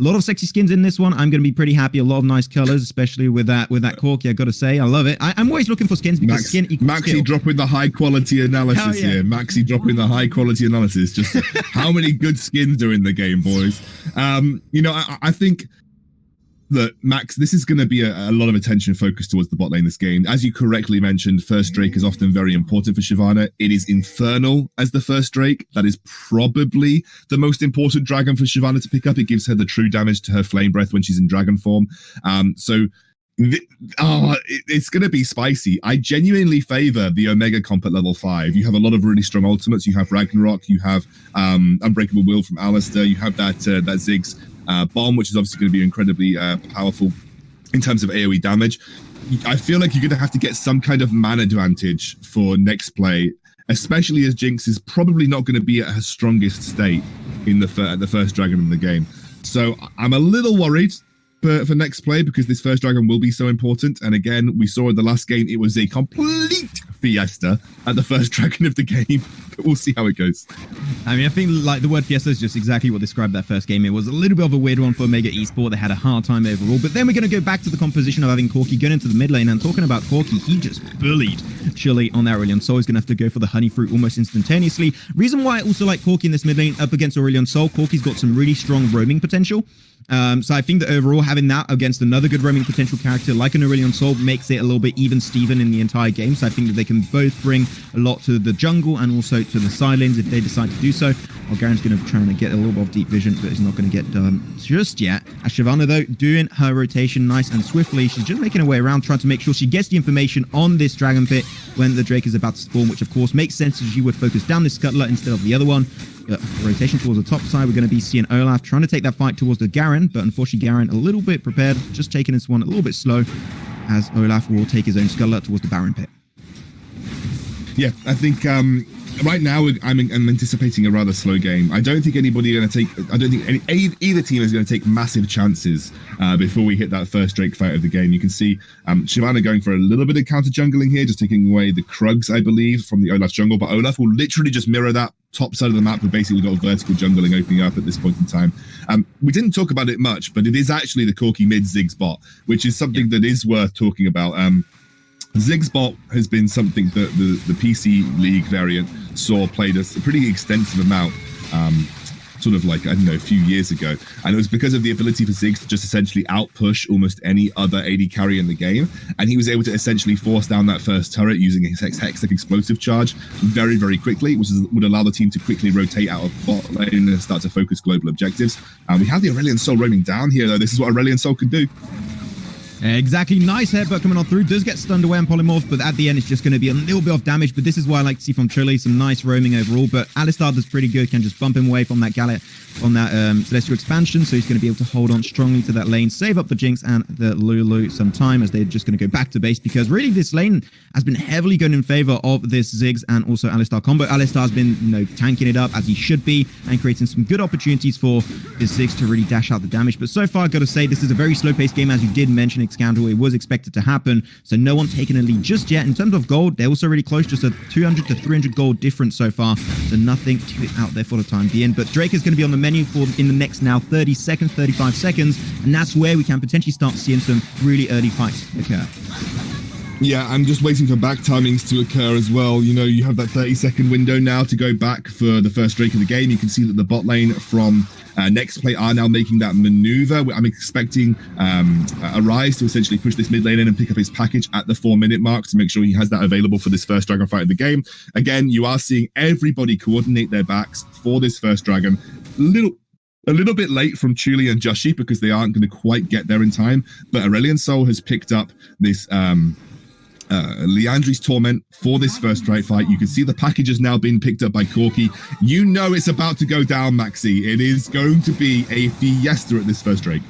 A lot of sexy skins in this one. I'm going to be pretty happy. A lot of nice colors, especially with that Corki. I got to say, I love it. I'm always looking for skins because skin equals Maxi skill. dropping the high quality analysis here. Maxi dropping the high quality analysis. Just how many good skins are in the game, boys? You know, I think that Max, this is going to be a lot of attention focused towards the bot lane this game. As you correctly mentioned, first Drake is often very important for Shyvana. It is Infernal as the first Drake. That is probably the most important dragon for Shyvana to pick up. It gives her the true damage to her flame breath when she's in dragon form. It's going to be spicy. I genuinely favor the Omega comp at level 5. You have a lot of really strong ultimates. You have Ragnarok. You have Unbreakable Will from Alistair. You have that Ziggs bomb, which is obviously going to be incredibly powerful in terms of AoE damage. I feel like you're going to have to get some kind of man advantage for next play, especially as Jinx is probably not going to be at her strongest state in the first dragon in the game. So I'm a little worried for next play because this first dragon will be so important. And again, we saw in the last game, it was a complete fiesta at the first dragon of the game. But we'll see how it goes. I mean, I think like the word fiesta is just exactly what described that first game. It was a little bit of a weird one for Omega Esport. They had a hard time overall. But then we're going to go back to the composition of having Corki going into the mid lane. And talking about Corki, he just bullied Chile on that Aurelion Sol. He's going to have to go for the honey fruit almost instantaneously. Reason why I also like Corki in this mid lane up against Aurelion Sol, Corki's got some really strong roaming potential. So I think that overall having that against another good roaming potential character like an Aurelion Sol makes it a little bit even Steven in the entire game. So I think that they can both bring a lot to the jungle and also to the side lanes if they decide to do so. Garen's going to try and get a little bit of deep vision, but it's not going to get done just yet. As Shyvana, though, doing her rotation nice and swiftly. She's just making her way around, trying to make sure she gets the information on this Dragon Pit when the Drake is about to spawn, which of course makes sense as she would focus down this Scuttler instead of the other one. Rotation towards the top side, we're going to be seeing Olaf trying to take that fight towards the Garen, but unfortunately Garen a little bit prepared, just taking this one a little bit slow, as Olaf will take his own Scuttler towards the Baron Pit. Yeah, I think right now I'm anticipating a rather slow game. I don't think anybody going to take. I don't think either team is going to take massive chances before we hit that first Drake fight of the game. You can see Shyvana going for a little bit of counter jungling here, just taking away the Krugs, I believe, from the Olaf jungle. But Olaf will literally just mirror that top side of the map. We've basically got vertical jungling opening up at this point in time. We didn't talk about it much, but it is actually the Corki mid Ziggs bot, which is something that is worth talking about. Ziggs bot has been something that the PC League variant saw played a pretty extensive amount, sort of like, I don't know, a few years ago. And it was because of the ability for Ziggs to just essentially outpush almost any other AD carry in the game. And he was able to essentially force down that first turret using his Hextech explosive charge very, very quickly, which would allow the team to quickly rotate out of bot lane and start to focus global objectives. We have the Aurelion Sol roaming down here, though. This is what Aurelion Sol can do. Exactly. Nice headbutt coming on through. Does get stunned away on Polymorph, but at the end it's just going to be a little bit of damage. But this is what I like to see from Chile. Some nice roaming overall. But Alistar does pretty good. Can just bump him away from that Gallet on that Celestial expansion. So he's going to be able to hold on strongly to that lane. Save up the Jinx and the Lulu some time as they're just going to go back to base. Because really this lane has been heavily going in favor of this Ziggs and also Alistar combo. Alistar has been, tanking it up as he should be and creating some good opportunities for this Ziggs to really dash out the damage. But so far, I've got to say, this is a very slow-paced game, as you did mention, Scandal. It was expected to happen, so no one taking a lead just yet. In terms of gold, they're also really close, just a 200 to 300 gold difference so far, so nothing too out there for the time being. But Drake is going to be on the menu for in the next now 30 seconds, 35 seconds, and that's where we can potentially start seeing some really early fights occur. Yeah, I'm just waiting for back timings to occur as well. You have that 30-second window now to go back for the first Drake of the game. You can see that the bot lane from NEXPLAY are now making that maneuver. I'm expecting Arise to essentially push this mid lane in and pick up his package at the 4-minute mark to make sure he has that available for this first dragon fight of the game. Again, you are seeing everybody coordinate their backs for this first dragon. A little bit late from Chuli and Joshi because they aren't going to quite get there in time. But Aurelion Sol has picked up this Liandry's Torment for this first Drake fight. You can see the package has now been picked up by Corki. It's about to go down, Maxi. It is going to be a fiesta at this first Drake.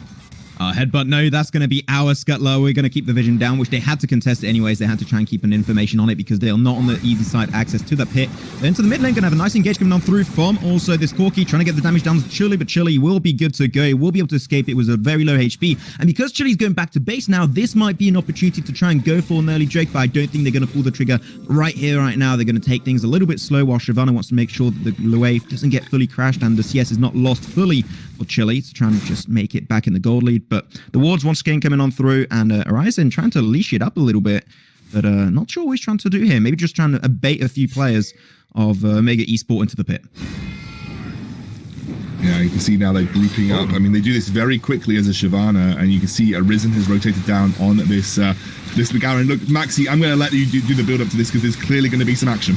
Headbutt, no, that's going to be our Scuttler. We're going to keep the vision down, which they had to contest it anyways. They had to try and keep an information on it because they are not on the easy side access to the pit. Then to the mid lane, going to have a nice engage coming on through from also this Corki, trying to get the damage down to Chili, but Chili will be good to go. He will be able to escape. It was a very low HP. And because Chili's going back to base now, this might be an opportunity to try and go for an early Drake, but I don't think they're going to pull the trigger right here, right now. They're going to take things a little bit slow while Shyvana wants to make sure that the wave doesn't get fully crashed and the CS is not lost fully for Chile to try and just make it back in the gold lead. But the wards once again coming on through, and Horizon trying to leash it up a little bit. But not sure what he's trying to do here. Maybe just trying to bait a few players of Omega Esport into the pit. Yeah, you can see now they're grouping up. I mean, they do this very quickly as a Shyvana, and you can see Arisen has rotated down on this McGarren. Look, Maxi, I'm going to let you do the build-up to this because there's clearly going to be some action.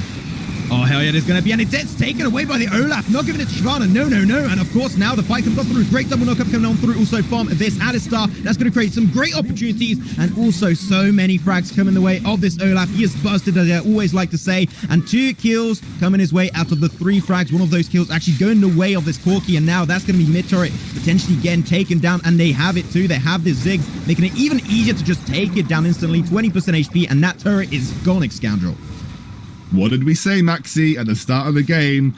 Oh, hell yeah, there's going to be, and it's taken away by the Olaf, not giving it to Shyvana, no, and of course now the fight comes on through, great double knockup coming on through also from this Alistar, that's going to create some great opportunities, and also so many frags coming the way of this Olaf. He is busted, as I always like to say, and 2 kills coming his way out of the 3 frags. One of those kills actually going the way of this Corki, and now that's going to be mid turret potentially getting taken down, and they have it too. They have this Ziggs, making it even easier to just take it down instantly, 20% HP, and that turret is gone, Scoundrel. What did we say, Maxi, at the start of the game?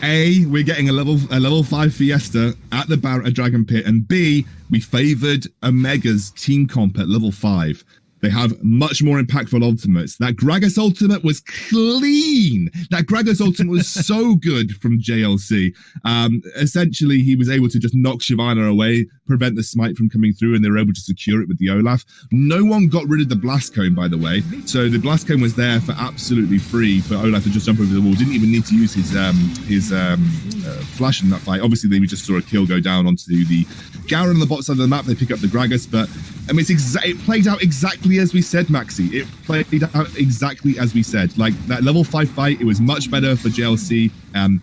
A, we're getting a level 5 Fiesta at the Dragon Pit, and B, we favored Omega's team comp at level 5. They have much more impactful ultimates. That Gragas ultimate was clean. That Gragas ultimate was so good from JLC. Essentially, he was able to just knock Shyvana away, prevent the smite from coming through, and they were able to secure it with the Olaf. No one got rid of the blast cone, by the way. So the blast cone was there for absolutely free for Olaf to just jump over the wall. Didn't even need to use his flash in that fight. Obviously, they just saw a kill go down onto the Garen on the bot side of the map. They pick up the Gragas, but I mean, it played out exactly as we said, Maxi. It played out exactly as we said. Like, that level 5 fight, it was much better for JLC. And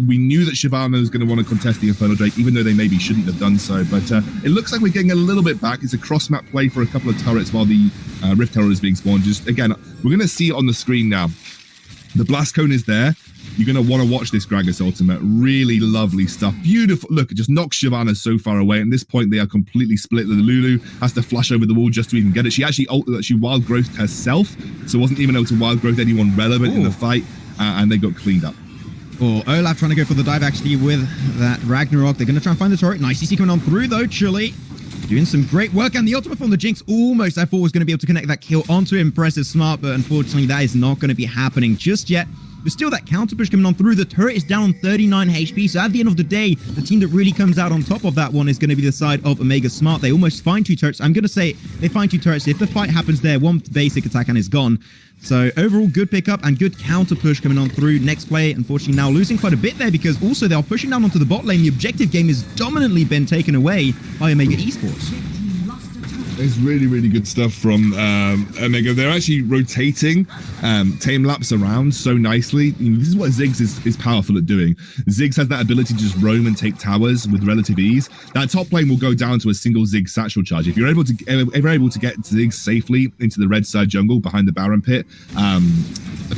we knew that Shyvana was going to want to contest the Infernal Drake, even though they maybe shouldn't have done so. But it looks like we're getting a little bit back. It's a cross-map play for a couple of turrets while the Rift Tower is being spawned. Just, again, we're going to see it on the screen now. The blast cone is there. You're going to want to watch this Gragas ultimate. Really lovely stuff. Beautiful. Look, it just knocks Shyvana so far away. At this point, they are completely split. The Lulu has to flash over the wall just to even get it. She actually wild growthed herself, so wasn't even able to wild growth anyone relevant in the fight, and they got cleaned up. Oh, Olaf trying to go for the dive actually with that Ragnarok. They're going to try and find the turret. Nice CC coming on through though. Chile doing some great work, and the ultimate from the Jinx almost I thought was going to be able to connect that kill onto Impressive Smart, but unfortunately that is not going to be happening just yet. There's still that counter push coming on through. The turret is down on 39 HP. So at the end of the day, the team that really comes out on top of that one is going to be the side of Omega Smart. They almost find 2 turrets. I'm going to say they find 2 turrets. If the fight happens there, 1 basic attack and is gone. So overall, good pickup and good counter push coming on through. NEXPLAY, unfortunately, now losing quite a bit there because also they are pushing down onto the bot lane. The objective game has dominantly been taken away by Omega Esports. It's really, really good stuff from Omega. They're actually rotating time lapse around so nicely. You know, this is what Ziggs is powerful at doing. Ziggs has that ability to just roam and take towers with relative ease. That top lane will go down to a single Ziggs satchel charge. If you're able to get Ziggs safely into the red side jungle behind the Baron pit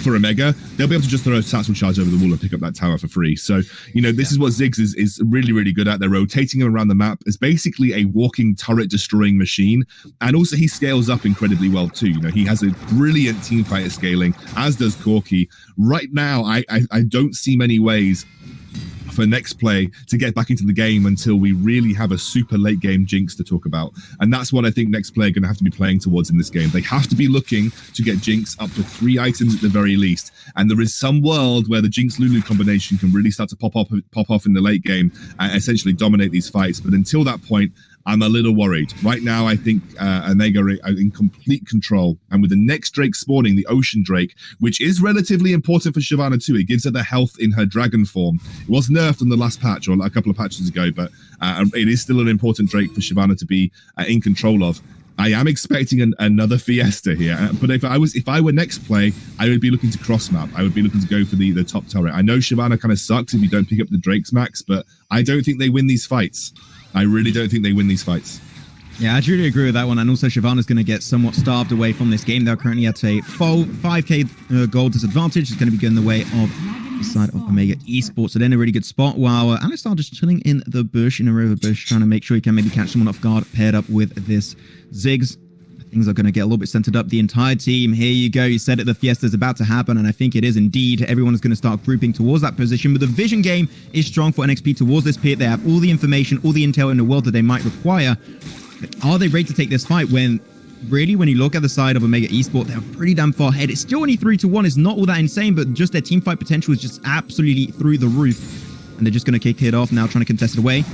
for Omega, they'll be able to just throw a satchel charge over the wall and pick up that tower for free. So, you know, this is what Ziggs is really, really good at. They're rotating him around the map as basically a walking turret destroying machine. And also he scales up incredibly well too. You know, he has a brilliant team fighter scaling, as does Corki. Right now, I don't see many ways for NEXPLAY to get back into the game until we really have a super late game Jinx to talk about. And that's what I think NEXPLAY are going to have to be playing towards in this game. They have to be looking to get Jinx up to 3 items at the very least. And there is some world where the Jinx Lulu combination can really start to pop off in the late game and essentially dominate these fights. But until that point, I'm a little worried. Right now, I think Omega are in complete control. And with the next Drake spawning, the Ocean Drake, which is relatively important for Shyvana too. It gives her the health in her dragon form. It was nerfed in the last patch or a couple of patches ago, but it is still an important Drake for Shyvana to be in control of. I am expecting another Fiesta here, but if I were NEXPLAY, I would be looking to cross map. I would be looking to go for the top turret. I know Shyvana kind of sucks if you don't pick up the Drakes max, but I don't think they win these fights. I really don't think they win these fights. Yeah, I truly agree with that one. And also, Shyvana's going to get somewhat starved away from this game. They're currently at a full 5k gold disadvantage. It's going to be going the way of the side of Omega Esports. So they're in a really good spot while Alistar just chilling in the bush, in a river bush, trying to make sure he can maybe catch someone off guard, paired up with this Ziggs. Things are going to get a little bit centered up. The entire team, here you go. You said it, the Fiesta is about to happen, and I think it is indeed. Everyone is going to start grouping towards that position, but the vision game is strong for NXP towards this pit. They have all the information, all the intel in the world that they might require. But are they ready to take this fight when, really, when you look at the side of Omega Esports, they're pretty damn far ahead. It's still only 3-1. It's not all that insane, but just their team fight potential is just absolutely through the roof. And they're just going to kick it off now, trying to contest it away.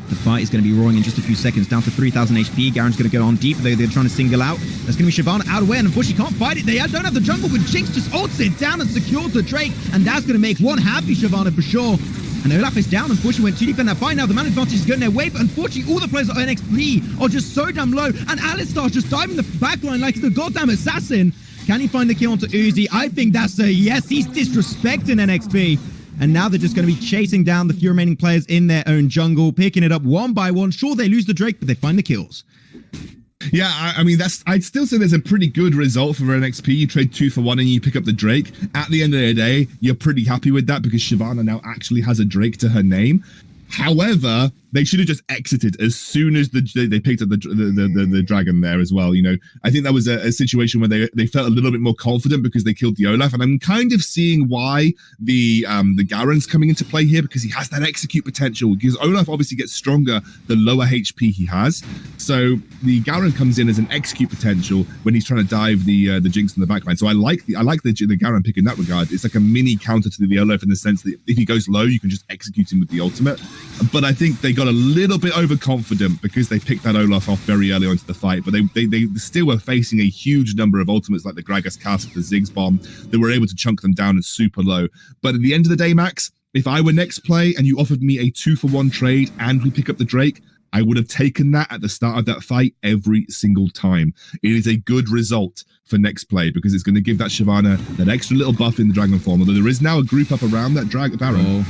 The fight is going to be roaring in just a few seconds, down to 3,000 HP. Garen's going to go on deep. They're trying to single out. There's going to be Shyvana out of way, and unfortunately can't fight it. They don't have the jungle, but Jinx just ults it down and secures the Drake, and that's going to make one happy Shyvana for sure. And Olaf is down. Unfortunately, went too deep in that fight. Now the man advantage is going their way, but unfortunately, all the players at NXP are just so damn low, and Alistar's just diving the backline like the goddamn assassin. Can he find the kill onto Uzi? I think that's a yes. He's disrespecting NXP. And now they're just going to be chasing down the few remaining players in their own jungle, picking it up one by one. Sure, they lose the Drake, but they find the kills. Yeah, I mean, I'd still say there's a pretty good result for NXP. You trade 2 for 1 and you pick up the Drake. At the end of the day, you're pretty happy with that because Shyvana now actually has a Drake to her name. However, they should have just exited as soon as they picked up the dragon there as well. You know, I think that was a situation where they felt a little bit more confident because they killed the Olaf, and I'm kind of seeing why the Garen's coming into play here, because he has that execute potential. Because Olaf obviously gets stronger the lower HP he has, so the Garen comes in as an execute potential when he's trying to dive the Jinx in the backline. So I like the Garen pick in that regard. It's like a mini counter to the Olaf in the sense that if he goes low, you can just execute him with the ultimate. But I think they got a little bit overconfident because they picked that Olaf off very early onto the fight, but they still were facing a huge number of ultimates like the Gragas Cask, the Ziggs Bomb. They were able to chunk them down and super low. But at the end of the day, Max, if I were NEXTPLAY and you offered me a 2 for 1 trade and we pick up the Drake, I would have taken that at the start of that fight every single time. It is a good result for NEXTPLAY because it's going to give that Shyvana that extra little buff in the Dragon form, although there is now a group up around that Baron.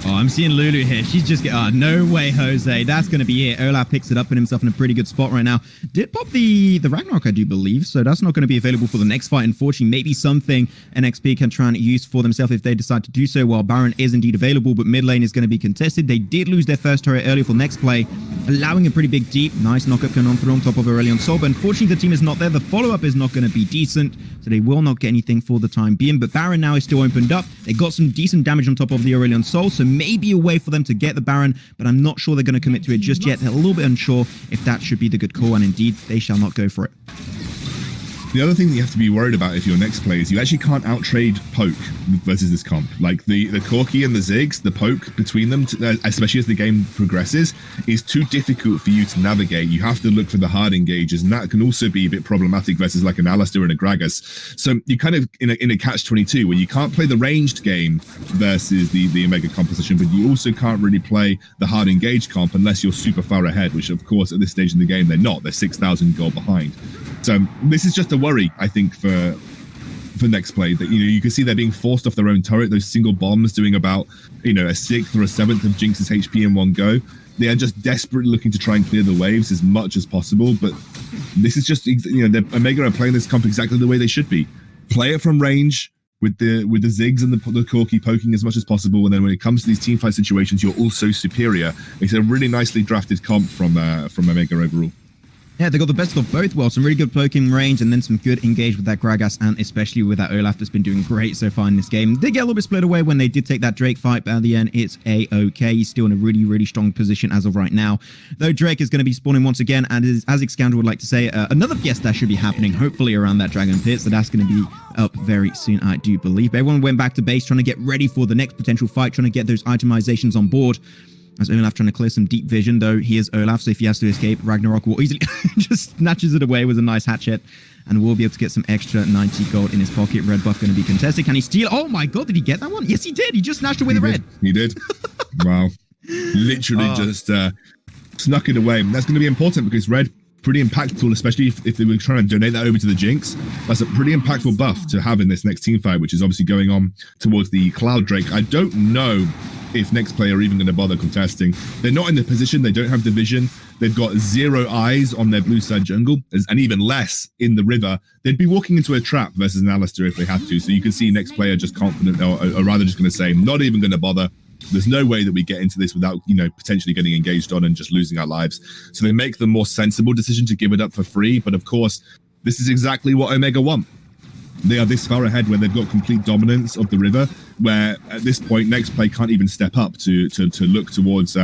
Oh, I'm seeing Lulu here. She's just no way, Jose. That's going to be it. Olaf picks it up, put himself in a pretty good spot right now. Did pop the Ragnarok, I do believe, so that's not going to be available for the next fight. Unfortunately, maybe something NXP can try and use for themselves if they decide to do so, while Baron is indeed available, but mid lane is going to be contested. They did lose their first turret earlier for NEXTPLAY, allowing a pretty big deep. Nice knockup going on through on top of Aurelion Sol, but unfortunately the team is not there. The follow-up is not going to be decent, so they will not get anything for the time being, but Baron now is still opened up. They got some decent damage on top of the Aurelion Sol, so maybe a way for them to get the Baron, but I'm not sure they're going to commit to it just yet. They're a little bit unsure if that should be the good call, and indeed, they shall not go for it. The other thing that you have to be worried about if you're NEXTPLAY is you actually can't outtrade poke versus this comp. Like the Corki and the Ziggs, the poke between them, especially as the game progresses, is too difficult for you to navigate. You have to look for the hard engages, and that can also be a bit problematic versus like an Alistar and a Gragas. So you kind of in a catch-22 where you can't play the ranged game versus the Omega composition, but you also can't really play the hard engaged comp unless you're super far ahead, which of course at this stage in the game they're not. They're 6,000 gold behind. So this is just a worry, I think, for NEXTPLAY, that you can see they're being forced off their own turret. Those single bombs doing about a 1/6 or a 1/7 of Jinx's HP in one go. They are just desperately looking to try and clear the waves as much as possible. But this is just the Omega are playing this comp exactly the way they should be. Play it from range with the Ziggs and the Corki poking as much as possible, and then when it comes to these teamfight situations, you're also superior. It's a really nicely drafted comp from Omega overall. Yeah, they got the best of both worlds. Some really good poking range and then some good engage with that Gragas, and especially with that Olaf that's been doing great so far in this game. They get a little bit split away when they did take that Drake fight, but at the end, it's A-okay. He's still in a really, really strong position as of right now. Though Drake is going to be spawning once again, and as Xscandal would like to say, another fiesta should be happening, hopefully around that Dragon Pit, so that's going to be up very soon, I do believe. But everyone went back to base trying to get ready for the next potential fight, trying to get those itemizations on board. As Olaf trying to clear some deep vision, though he is Olaf, so if he has to escape, Ragnarok will easily just snatches it away with a nice hatchet, and will be able to get some extra 90 gold in his pocket. Red buff going to be contested. Can he steal? Oh my god, did he get that one? Yes, he did. He just snatched away the red. He did. Wow. Literally just snuck it away. And that's going to be important because red, pretty impactful, especially if they were trying to donate that over to the Jinx. That's a pretty impactful buff to have in this next team fight, which is obviously going on towards the Cloud Drake. I don't know if NEXTPLAY are even going to bother contesting. They're not in the position. They don't have the vision. They've got 0 eyes on their blue side jungle, and even less in the river. They'd be walking into a trap versus an Alistar if they had to. So you can see NEXTPLAY are just confident, or rather just going to say, not even going to bother. There's no way that we get into this without, potentially getting engaged on and just losing our lives. So they make the more sensible decision to give it up for free. But of course, this is exactly what Omega want. They are this far ahead where they've got complete dominance of the river, where at this point NEXTPLAY can't even step up to look towards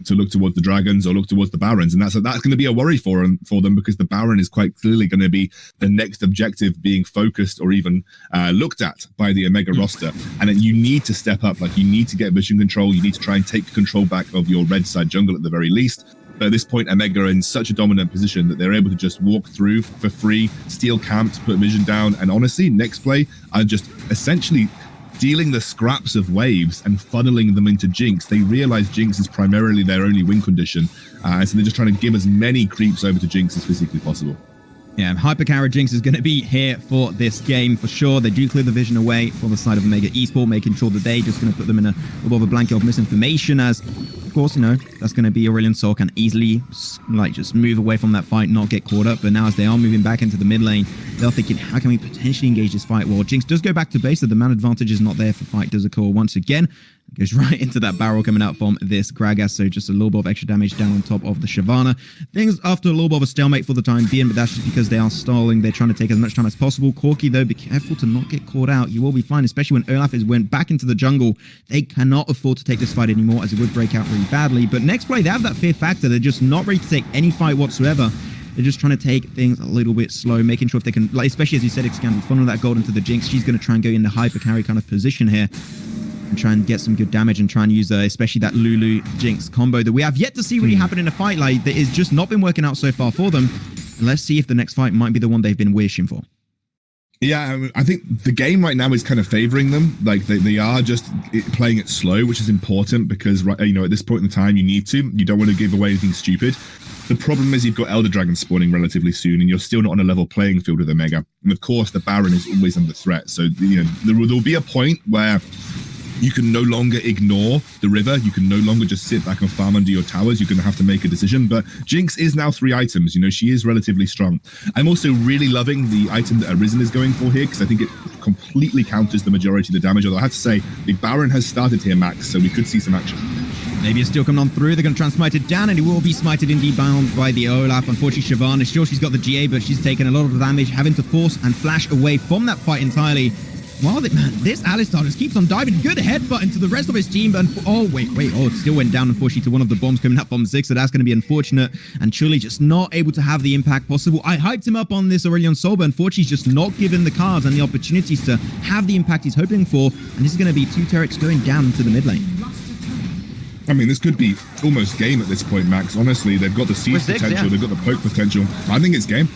to look towards the Dragons or look towards the Barons, and that's going to be a worry for them, because the Baron is quite clearly going to be the next objective being focused or even looked at by the Omega roster. And then you need to step up, like you need to get vision control, you need to try and take control back of your red side jungle at the very least. But at this point, Omega are in such a dominant position that they're able to just walk through for free, steal camps, put vision down, and honestly, NEXTPLAY are just essentially dealing the scraps of waves and funneling them into Jinx. They realize Jinx is primarily their only win condition, so they're just trying to give as many creeps over to Jinx as physically possible. Yeah, Hypercarry Jinx is going to be here for this game for sure. They do clear the vision away for the side of Omega Esports, making sure that they just going to put them in a little bit of a blanket of misinformation, as of course, you know, that's going to be Aurelion Sol can easily like just move away from that fight, not get caught up. But now as they are moving back into the mid lane, they're thinking, how can we potentially engage this fight? Well, Jinx does go back to base, so the man advantage is not there for fight does occur once again. Goes right into that barrel coming out from this Gragas, so just a little bit of extra damage down on top of the Shyvana. Things after a little bit of a stalemate for the time being, but that's just because they are stalling. They're trying to take as much time as possible. Corki, though, be careful to not get caught out. You will be fine, especially when Olaf went back into the jungle. They cannot afford to take this fight anymore, as it would break out really badly. But NEXTPLAY, they have that fear factor. They're just not ready to take any fight whatsoever. They're just trying to take things a little bit slow, making sure if they can, like, especially as you said, Xcandal, funnel that gold into the Jinx. She's going to try and go in the hyper carry kind of position here and try and get some good damage and try and use especially that Lulu Jinx combo that we have yet to see really happen in a fight. Like, that is just not been working out so far for them. And let's see if the next fight might be the one they've been wishing for. Yeah, I think the game right now is kind of favoring them. Like they are just playing it slow, which is important because, you know, at this point in time, you need to. You don't want to give away anything stupid. The problem is you've got Elder Dragons spawning relatively soon, and you're still not on a level playing field with Omega. And of course, the Baron is always under threat. So, you know, there will be a point where you can no longer ignore the river. You can no longer just sit back and farm under your towers. You're going to have to make a decision. But Jinx is now 3 items. You know, she is relatively strong. I'm also really loving the item that Arisen is going for here, because I think it completely counters the majority of the damage. Although I have to say, the Baron has started here, Max, so we could see some action. Maybe it's still coming on through. They're going to try and smite it down, and it will be smited indeed by the Olaf. Unfortunately, Shyvana, sure, she's got the GA, but she's taken a lot of damage, having to force and flash away from that fight entirely. Wow, man, this Alistar just keeps on diving. Good headbutt into the rest of his team. But oh, wait. Oh, it still went down, unfortunately, to one of the bombs coming up from 6. So that's going to be unfortunate. And truly just not able to have the impact possible. I hyped him up on this Aurelion Sol, but unfortunately, he's just not given the cards and the opportunities to have the impact he's hoping for. And this is going to be 2 Turrets going down into the mid lane. I mean, this could be almost game at this point, Max. Honestly, they've got the siege potential. They've got the poke potential. I think it's game.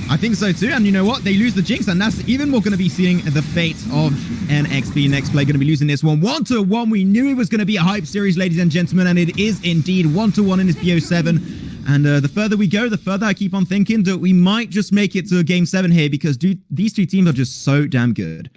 I think so too, and you know what? They lose the Jinx, and that's even more going to be seeing the fate of NEXPLAY going to be losing this one. 1-1. We knew it was going to be a hype series, ladies and gentlemen, and it is indeed 1-1 in this BO7. And the further we go, the further I keep on thinking that we might just make it to Game 7 here, because these two teams are just so damn good.